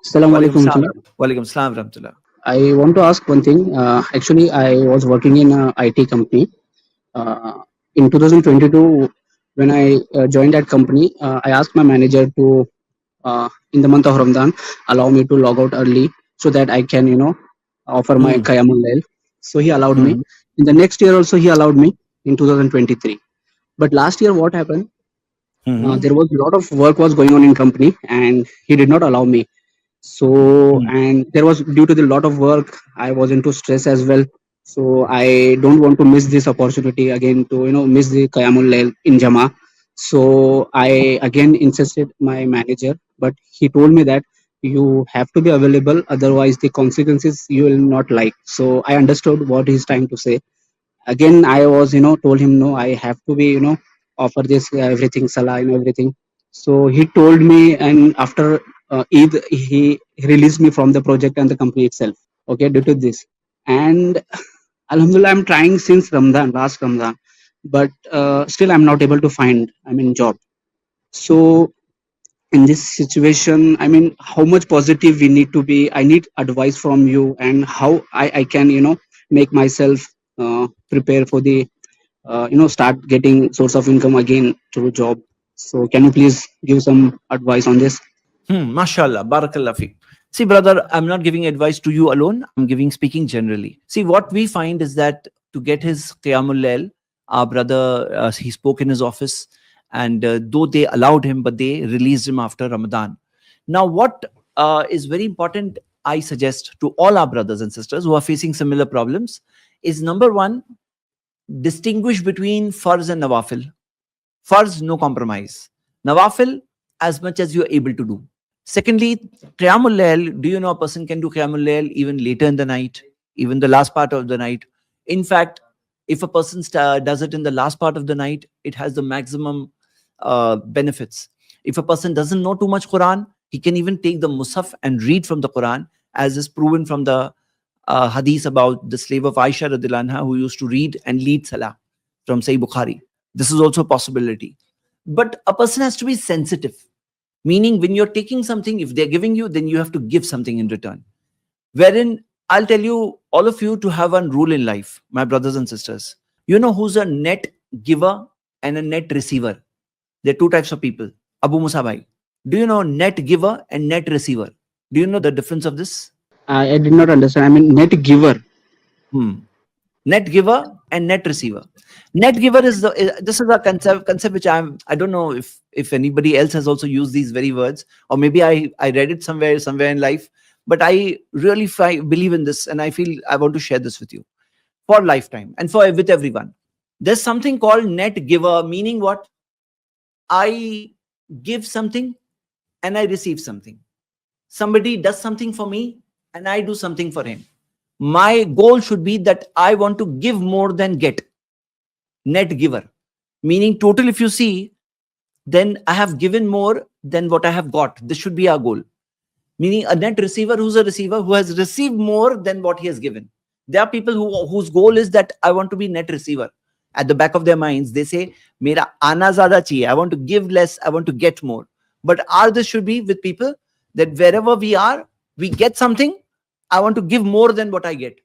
Assalamu Walaikum alaikum. salam. Walaikum salam rahmatullah. I want to ask one thing. Actually, I was working in a IT company. In 2022, when I joined that company, I asked my manager to, in the month of Ramadan, allow me to log out early so that I can, offer my Hmm. Qiyamul Layl. So he allowed me. Hmm. In the next year also, he allowed me in 2023. But last year, what happened? Hmm. There was a lot of work was going on in company, and he did not allow me. So, Hmm. and there was due to the lot of work, I was into stress as well. So I don't want to miss this opportunity again to miss the Qiyamul Layl in Jama. So I again insisted my manager, but he told me that you have to be available, otherwise the consequences you will not like. So I understood what he's trying to say. Again, I was told him no, I have to be offer this everything salah and everything. So he told me, and after Eid, he released me from the project and the company itself, okay, due to this. And alhamdulillah, I'm trying since Ramadan, last Ramadan, but still I'm not able to find, I mean, job. So in this situation, I mean, how much positive we need to be? I need advice from you, and how I can make myself prepare for the start getting source of income again through job. So can you please give some advice on this? Mashallah, barakallah fi. See, brother, I'm not giving advice to you alone. I'm giving speaking generally. See, what we find is that to get his Qiyamul Layl, our brother, he spoke in his office, and though they allowed him, but they released him after Ramadan. Now, what is very important, I suggest to all our brothers and sisters who are facing similar problems, is number one, distinguish between farz and nawafil. Farz, no compromise. Nawafil, as much as you're able to do. Secondly, Qiyamul Layl, do you know a person can do Qiyamul Layl even later in the night, even the last part of the night? In fact, if a person does it in the last part of the night, it has the maximum benefits. If a person doesn't know too much Quran, he can even take the Musaf and read from the Quran, as is proven from the hadith about the slave of Aisha radhiyallahu anha who used to read and lead Salah from Sahih Bukhari. This is also a possibility. But a person has to be sensitive. Meaning, when you're taking something, if they're giving you, then you have to give something in return. Wherein, I'll tell you, all of you, to have one rule in life, my brothers and sisters. You know who's a net giver and a net receiver? There are two types of people. Abu Musa bhai, do you know net giver and net receiver? Do you know the difference of this? I did not understand. I mean, net giver. Hmm. Net giver and net receiver. Net giver is this is a concept which I don't know if anybody else has also used these very words, or maybe I read it somewhere in life, but I really believe in this, and I feel I want to share this with you for lifetime and for with everyone. There's something called net giver, meaning what? I give something and I receive something. Somebody does something for me and I do something for him. My goal should be that I want to give more than get. Net giver, meaning total, if you see, then I have given more than what I have got. This should be our goal. Meaning a net receiver, who's a receiver who has received more than what he has given. There are people whose goal is that I want to be net receiver. At the back of their minds, they say, Mera ana zyada chahiye. I want to give less, I want to get more. But our this should be with people that wherever we are, we get something, I want to give more than what I get.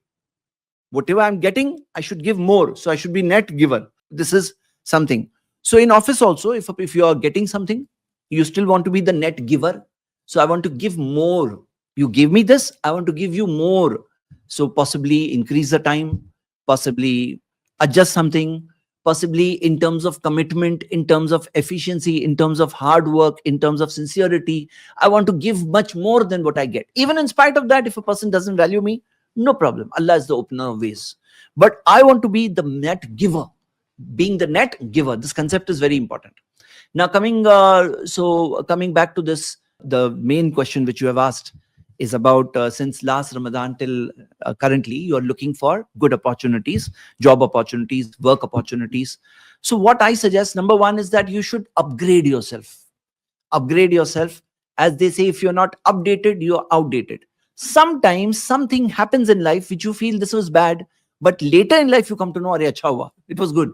Whatever I'm getting, I should give more. So I should be net giver. This is something. So in office also, if you are getting something, you still want to be the net giver. So I want to give more. You give me this, I want to give you more. So possibly increase the time, possibly adjust something, possibly in terms of commitment, in terms of efficiency, in terms of hard work, in terms of sincerity. I want to give much more than what I get. Even in spite of that, if a person doesn't value me, no problem. Allah is the opener of ways. But I want to be the net giver. Being the net giver, this concept is very important. Now coming back to this, the main question which you have asked is about since last Ramadan till currently, you are looking for good opportunities, job opportunities, work opportunities. So what I suggest, number one, is that you should upgrade yourself. Upgrade yourself. As they say, if you're not updated, you're outdated. Sometimes something happens in life which you feel this was bad, but later in life you come to know, Arey, acha hua, it was good.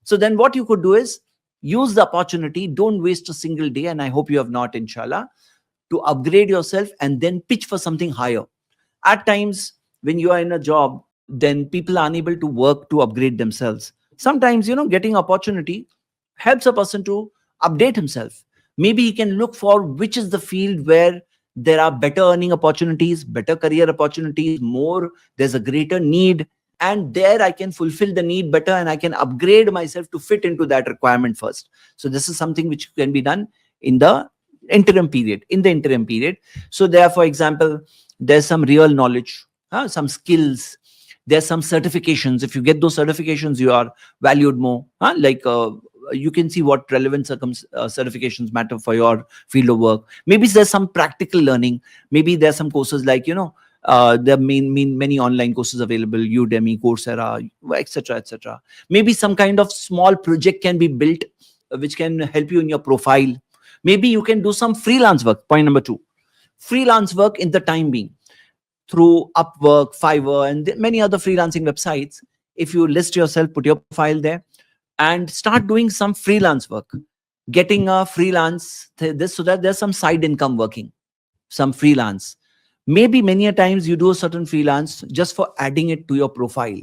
So then what you could do is use the opportunity. Don't waste a single day. And I hope you have not, inshallah. to upgrade yourself and then pitch for something higher. At times, when you are in a job, then people are unable to work to upgrade themselves. Sometimes, getting opportunity helps a person to update himself. Maybe he can look for which is the field where there are better earning opportunities, better career opportunities, more, there's a greater need, and there I can fulfill the need better and I can upgrade myself to fit into that requirement first. So this is something which can be done in the interim period. So there, for example, there's some real knowledge, some skills, there's some certifications. If you get those certifications, you are valued more, like you can see what relevant certifications matter for your field of work. Maybe there's some practical learning. Maybe there's some courses like, there are many online courses available, Udemy, Coursera, etc., etc. Maybe some kind of small project can be built, which can help you in your profile. Maybe you can do some freelance work. Point number 2, freelance work in the time being through Upwork, Fiverr, and many other freelancing websites. If you list yourself, put your profile there, and start doing some freelance work, getting a freelance this, so that there's some side income working, some freelance. Maybe many a times you do a certain freelance just for adding it to your profile.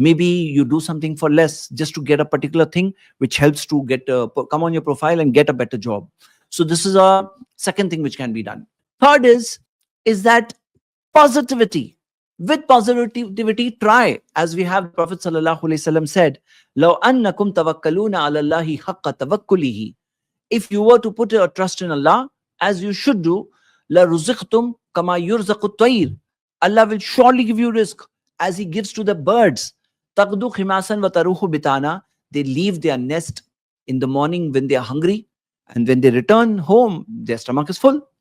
Maybe you do something for less just to get a particular thing which helps to get come on your profile and get a better job. So this is a second thing which can be done. Third is that positivity. With positivity, try, as we have the Prophet sallallahu alaihi wasallam said, "Law annakum tawakkaluna ala Allahi haqqa tawakkulihi." If you were to put your trust in Allah as you should do, la ruziqtum kama yurzaqut tayr. Allah will surely give you risk as He gives to the birds. Taqdu khimasan wa taruhu bitana. They leave their nest in the morning when they are hungry, and when they return home, their stomach is full.